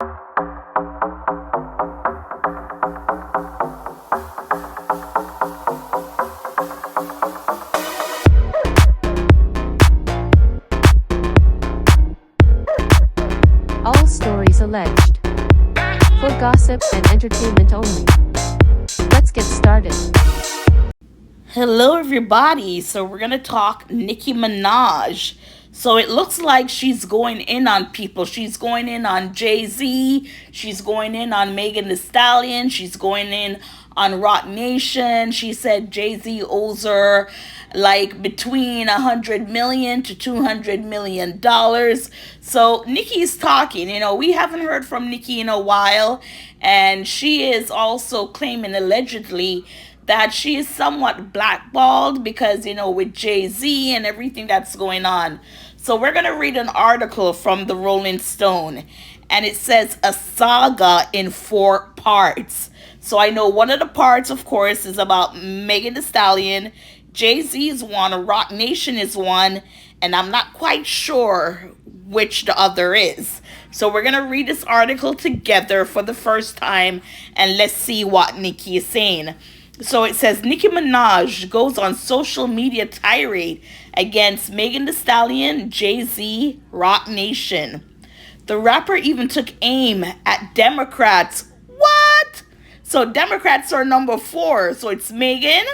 All stories alleged. For gossip and entertainment only. Let's get started. Hello, everybody. So, we're going to talk Nicki Minaj. So, it looks like she's going in on people. She's going in on Jay-Z. She's going in on Megan Thee Stallion. She's going in on Rock Nation. She said Jay-Z owes her like between $100 million to $200 million. So, Nicki's talking. We haven't heard from Nicki in a while. And she is also claiming allegedly that she is somewhat blackballed because, with Jay-Z and everything that's going on. So we're going to read an article from the Rolling Stone, and it says a saga in 4 parts. So I know one of the parts, of course, is about Megan Thee Stallion. Jay-Z is one, Rock Nation is one, and I'm not quite sure which the other is. So we're going to read this article together for the first time, and let's see what Nicki is saying. So it says, Nicki Minaj goes on social media tirade against Megan Thee Stallion, Jay-Z, Rock Nation. The rapper even took aim at Democrats. What? So Democrats are number 4. So it's Megan,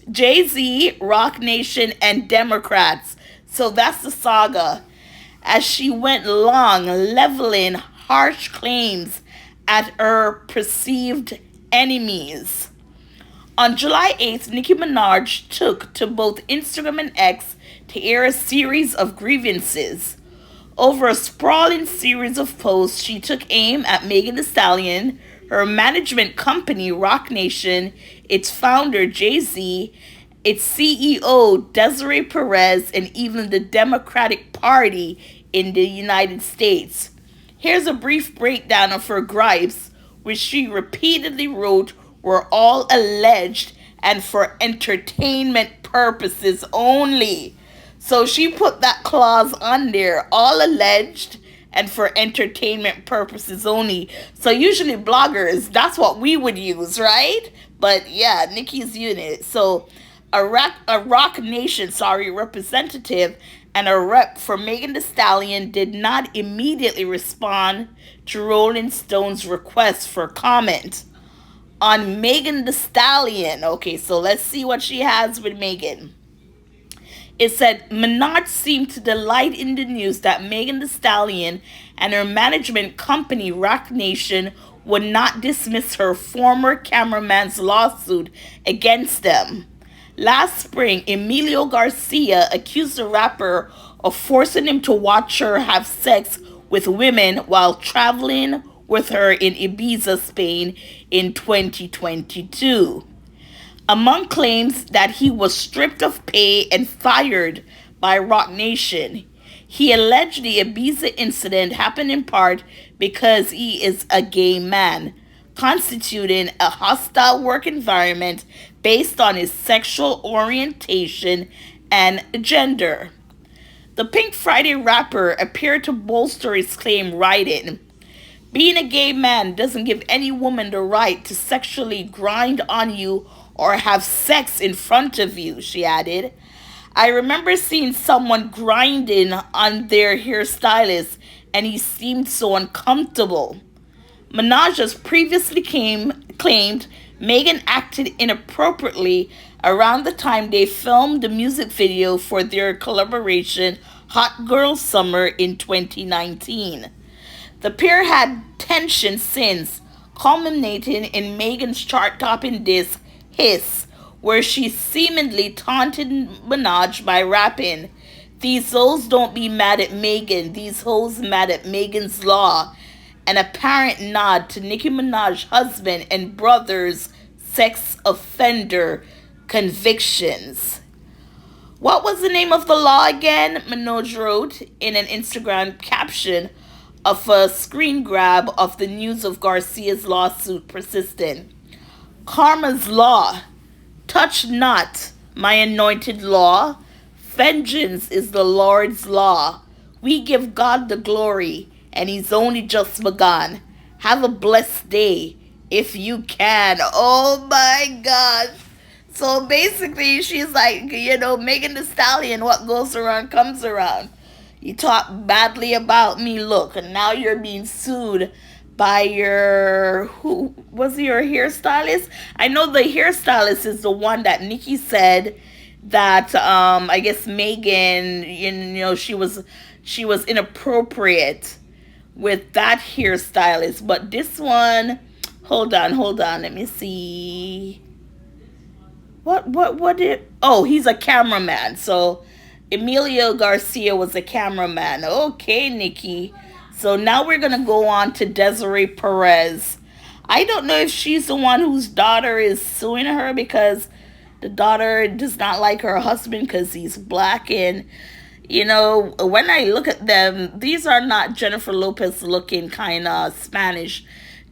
Jay-Z, Rock Nation, and Democrats. So that's the saga. As she went long, leveling harsh claims at her perceived enemies. On July 8th, Nicki Minaj took to both Instagram and X to air a series of grievances. Over a sprawling series of posts, she took aim at Megan Thee Stallion, her management company Rock Nation, its founder Jay-Z, its CEO Desiree Perez, and even the Democratic Party in the United States. Here's a brief breakdown of her gripes, which she repeatedly wrote were all alleged and for entertainment purposes only. So she put that clause on there, all alleged and for entertainment purposes only. So usually bloggers, that's what we would use, right? But yeah, Nicki's using it. So a Rock Nation, representative and a rep for Megan Thee Stallion did not immediately respond to Rolling Stone's request for comment on Megan Thee Stallion. Okay, so let's see what she has with Megan. It said, Minaj seemed to delight in the news that Megan Thee Stallion and her management company, Rock Nation, would not dismiss her former cameraman's lawsuit against them. Last spring, Emilio Garcia accused the rapper of forcing him to watch her have sex with women while traveling with her in Ibiza, Spain in 2022. Among claims that he was stripped of pay and fired by Rock Nation, he alleged the Ibiza incident happened in part because he is a gay man, constituting a hostile work environment based on his sexual orientation and gender. The Pink Friday rapper appeared to bolster his claim, writing, being a gay man doesn't give any woman the right to sexually grind on you or have sex in front of you, she added. I remember seeing someone grinding on their hairstylist and he seemed so uncomfortable. Minaj has previously claimed Megan acted inappropriately around the time they filmed the music video for their collaboration Hot Girl Summer in 2019. The pair had tension since, culminating in Megan's chart-topping disc, Hiss, where she seemingly taunted Minaj by rapping, these hoes don't be mad at Megan, these hoes mad at Megan's law, an apparent nod to Nicki Minaj's husband and brother's sex offender convictions. What was the name of the law again? Minaj wrote in an Instagram caption of a screen grab of the news of Garcia's lawsuit persistent. Karma's law. Touch not my anointed law. Vengeance is the Lord's law. We give God the glory. and he's only just begun. Have a blessed day if you can. Oh my gosh. So basically, she's like, Megan the Stallion, what goes around comes around. You talk badly about me, look, and now you're being sued by who was your hairstylist? I know the hairstylist is the one that Nicki said that I guess Megan, she was inappropriate with that hairstylist, but this one, hold on, let me see. What did, oh, he's a cameraman. So Emilio Garcia was a cameraman. Okay, Nicki. So now we're gonna go on to Desiree Perez. I don't know if she's the one whose daughter is suing her because the daughter does not like her husband because he's black. And when I look at them, these are not Jennifer Lopez looking kind of Spanish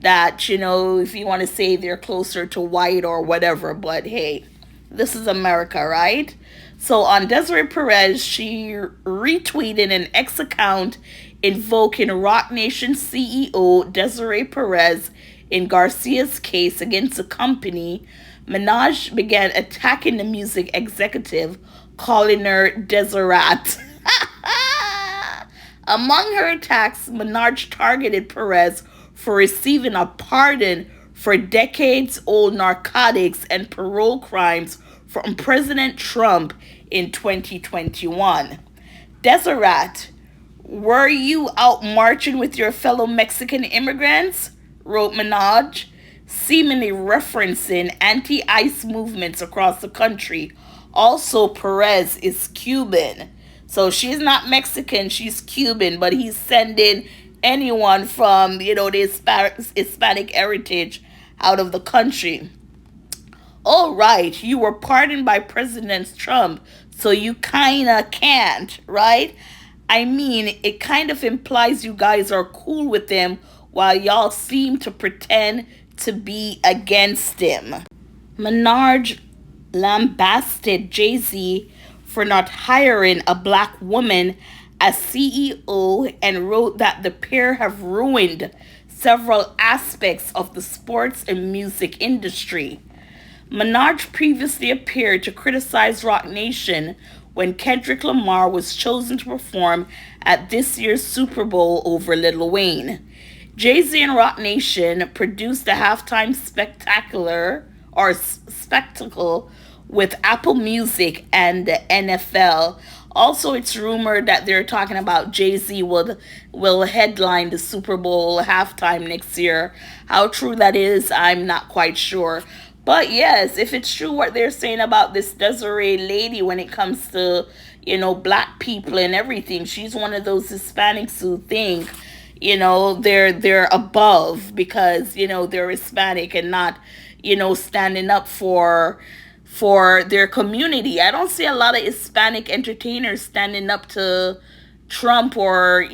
that, if you want to say they're closer to white or whatever. But hey, this is America, right? So on Desiree Perez, she retweeted an X account invoking Roc Nation CEO Desiree Perez in Garcia's case against the company. Minaj began attacking the music executive, calling her Deseret. Among her attacks, Minaj targeted Perez for receiving a pardon for decades-old narcotics and parole crimes from President Trump in 2021. Deseret, were you out marching with your fellow Mexican immigrants? Wrote Minaj, seemingly referencing anti-ICE movements across the country. Also, Perez is Cuban. So she's not Mexican, she's Cuban, but he's sending anyone from, the Hispanic heritage out of the country. All right, you were pardoned by President Trump, so you kinda can't, right? I mean, it kind of implies you guys are cool with him while y'all seem to pretend to be against him. Minaj lambasted Jay-Z for not hiring a black woman as CEO and wrote that the pair have ruined several aspects of the sports and music industry. Minaj previously appeared to criticize Roc Nation when Kendrick Lamar was chosen to perform at this year's Super Bowl over Lil Wayne. Jay-Z and Roc Nation produced a halftime spectacle with Apple Music and the NFL. Also, it's rumored that they're talking about Jay-Z will headline the Super Bowl halftime next year. How true that is, I'm not quite sure. But yes, if it's true what they're saying about this Desiree lady when it comes to, black people and everything, she's one of those Hispanics who think, they're above because, they're Hispanic and not, standing up for their community. I don't see a lot of Hispanic entertainers standing up to Trump or,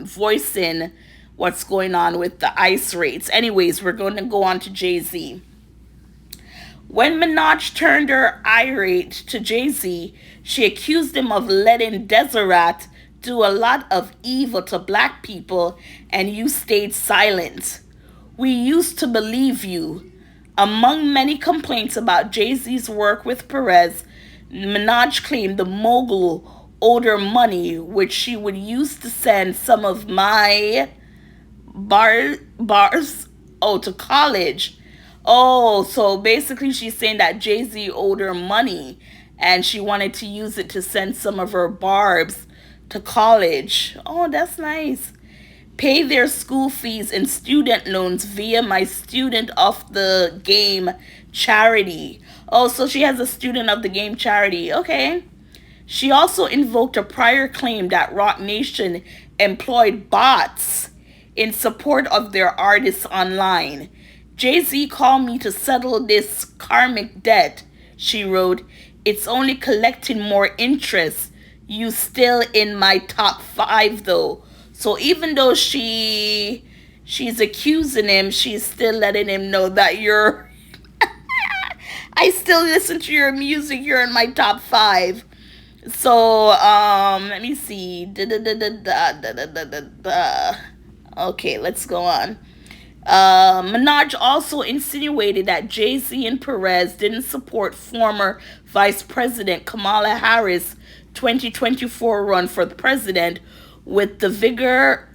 voicing what's going on with the ICE rates. Anyways, we're going to go on to Jay-Z. When Minaj turned her irate to Jay-Z, she accused him of letting Deseret do a lot of evil to black people and you stayed silent. We used to believe you. Among many complaints about Jay-Z's work with Perez, Minaj claimed the mogul owed her money, which she would use to send some of my bars to college. Oh, so basically she's saying that Jay-Z owed her money and she wanted to use it to send some of her barbs to college. Oh, that's nice. Pay their school fees and student loans via my Student of the Game charity. Oh, so she has a Student of the Game charity. Okay. She also invoked a prior claim that Roc Nation employed bots in support of their artists online. Jay-Z called me to settle this karmic debt, she wrote. It's only collecting more interest. You still in my top 5 though. So even though she's accusing him, she's still letting him know that you're I still listen to your music, you're in my top 5. So, let me see. Da. Okay, let's go on. Minaj also insinuated that Jay-Z and Perez didn't support former Vice President Kamala Harris' 2024 run for the president with the vigor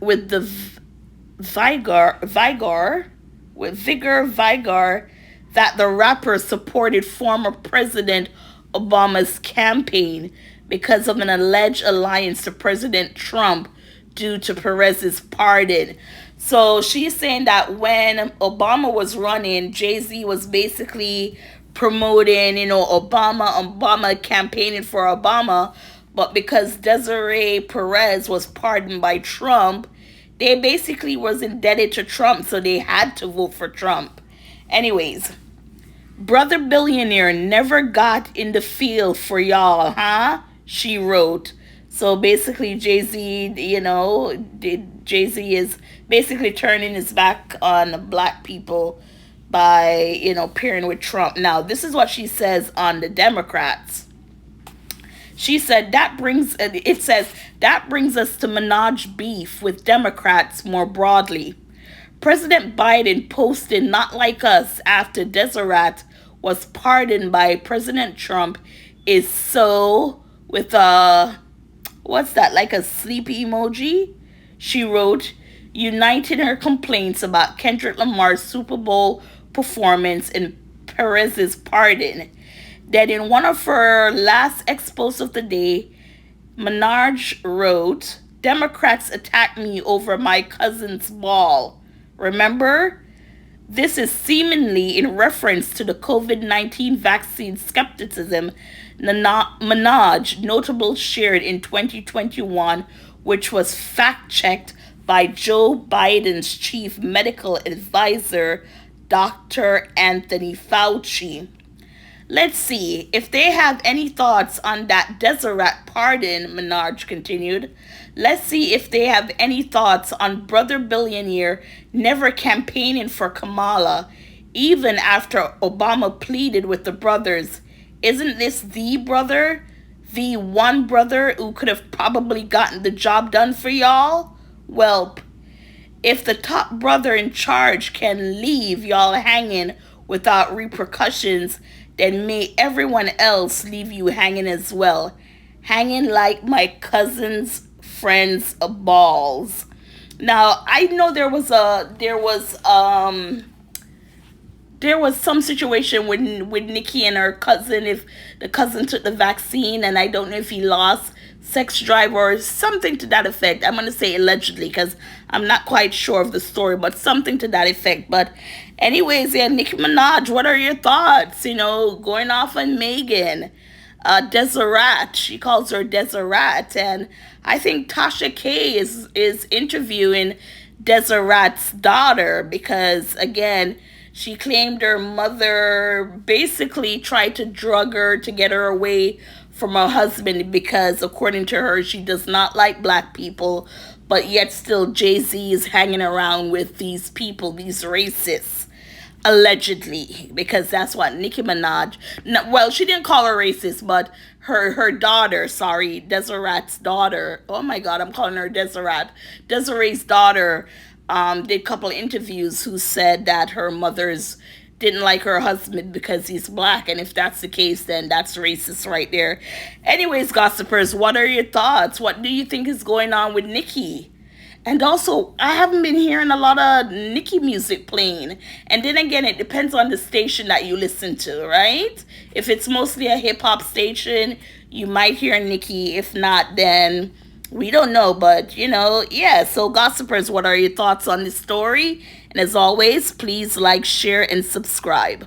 that the rapper supported former President Obama's campaign because of an alleged alliance to President Trump due to Perez's pardon. So she's saying that when Obama was running, Jay-Z was basically promoting, Obama campaigning for Obama, but because Desiree Perez was pardoned by Trump, they basically was indebted to Trump, so they had to vote for Trump. Anyways, brother billionaire never got in the field for y'all, huh? She wrote. So basically, Jay Z is basically turning his back on black people by, pairing with Trump. Now, this is what she says on the Democrats. She said that brings us to Minaj beef with Democrats more broadly. President Biden posted not like us after Deseret was pardoned by President Trump is so with a what's that, like a sleepy emoji? She wrote, uniting her complaints about Kendrick Lamar's Super Bowl performance and Perez's pardon. That in one of her last expos of the day, Minaj wrote, Democrats attacked me over my cousin's ball. Remember? This is seemingly in reference to the COVID-19 vaccine skepticism Minaj notable shared in 2021, which was fact-checked by Joe Biden's chief medical advisor, Dr. Anthony Fauci. Let's see if they have any thoughts on that Deseret pardon, Minaj continued. Let's see if they have any thoughts on brother billionaire never campaigning for Kamala, even after Obama pleaded with the brothers. Isn't this the brother? The one brother who could have probably gotten the job done for y'all? Well, if the top brother in charge can leave y'all hanging without repercussions, then may everyone else leave you hanging as well. Hanging like my cousin's friends' balls. Now, I know there was some situation with Nicki and her cousin, if the cousin took the vaccine, and I don't know if he lost sex drive or something to that effect. I'm going to say allegedly because I'm not quite sure of the story, but something to that effect. But anyways, yeah, Nicki Minaj, what are your thoughts? Going off on Megan. Deseret, she calls her Deseret, and I think Tasha K is interviewing Deseret's daughter because, again, she claimed her mother basically tried to drug her to get her away from her husband because, according to her, she does not like black people, but yet still Jay-Z is hanging around with these people, these racists, allegedly, because that's what Nicki Minaj, well, she didn't call her racist, but her daughter, sorry, Deseret's daughter, oh my God, I'm calling her Deseret, Desiree's daughter, did a couple of interviews who said that her mother's didn't like her husband because he's black, and if that's the case, then that's racist right there. Anyways, gossipers, what are your thoughts? What do you think is going on with Nicki? And also, I haven't been hearing a lot of Nicki music playing. And then again, it depends on the station that you listen to, right? If it's mostly a hip-hop station, you might hear Nicki. If not, then we don't know. But, yeah. So, gossipers, what are your thoughts on this story? And as always, please like, share, and subscribe.